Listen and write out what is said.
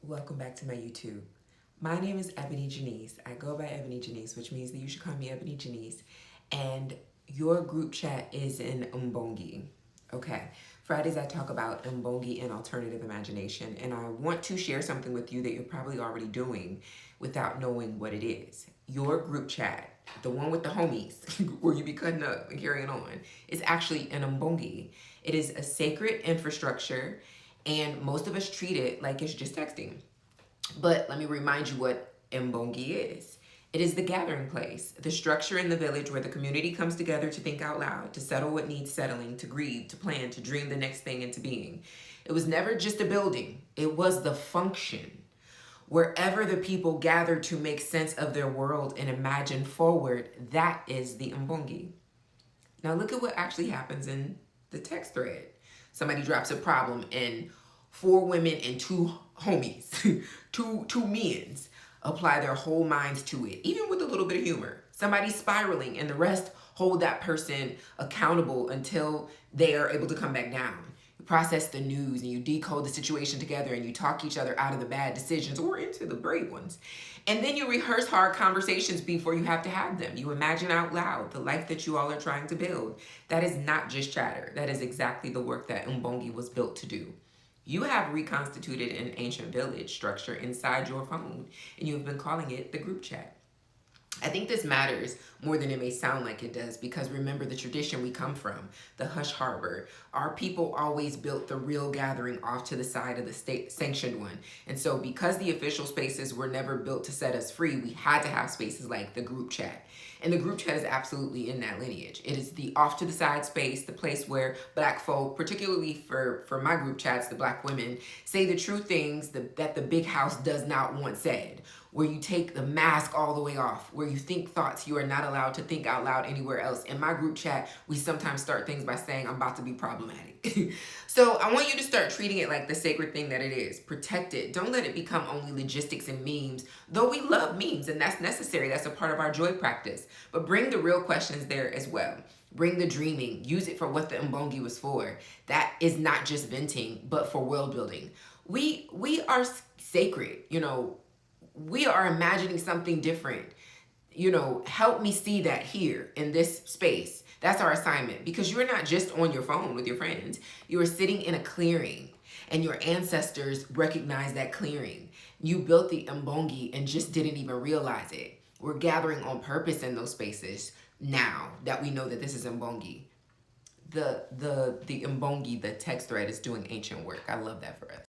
Welcome back to my YouTube. My name is Ebony Janice. I go by Ebony Janice, which means that you should call me Ebony Janice. And your group chat is in Mbongi. Okay. Fridays I talk about Mbongi and alternative imagination. And I want to share something with you that you're probably already doing without knowing what it is. Your group chat, the one with the homies, where you be cutting up and carrying on, is actually in Mbongi. It is a sacred infrastructure, and most of us treat it like it's just texting. But let me remind you what Mbongi is. It is the gathering place, the structure in the village where the community comes together to think out loud, to settle what needs settling, to grieve, to plan, to dream the next thing into being. It was never just a building. It was the function. Wherever the people gather to make sense of their world and imagine forward, that is the Mbongi. Now look at what actually happens in the text thread. Somebody drops a problem and 4 women and 2 homies, two men's, apply their whole minds to it, even with a little bit of humor. Somebody's spiraling and the rest hold that person accountable until they are able to come back down. You process the news and you decode the situation together and you talk each other out of the bad decisions or into the brave ones. And then you rehearse hard conversations before you have to have them. You imagine out loud the life that you all are trying to build. That is not just chatter. That is exactly the work that Mbongi was built to do. You have reconstituted an ancient village structure inside your phone, and you have been calling it the group chat. I think this matters more than it may sound like it does, because remember the tradition we come from, the hush harbor. Our people always built the real gathering off to the side of the state sanctioned one. And so because the official spaces were never built to set us free, we had to have spaces like the group chat. And the group chat is absolutely in that lineage. It is the off to the side space, the place where Black folk, particularly for my group chats, the Black women, say the true things that the big house does not want said, where you take the mask all the way off, where you think thoughts you are not allowed to think out loud anywhere else. In my group chat, we sometimes start things by saying, I'm about to be problematic. So I want you to start treating it like the sacred thing that it is. Protect it. Don't let it become only logistics and memes, though we love memes and that's necessary. That's a part of our joy practice. But bring the real questions there as well. Bring the dreaming. Use it for what the Mbongi was for. That is not just venting, but for world building. We are sacred, we are imagining something different. Help me see that here in this space. That's our assignment, because you're not just on your phone with your friends. You are sitting in a clearing, and your ancestors recognize that clearing. You built the Mbongi and just didn't even realize it. We're gathering on purpose in those spaces now that we know that this is Mbongi. The Mbongi, the text thread, is doing ancient work. I love that for us.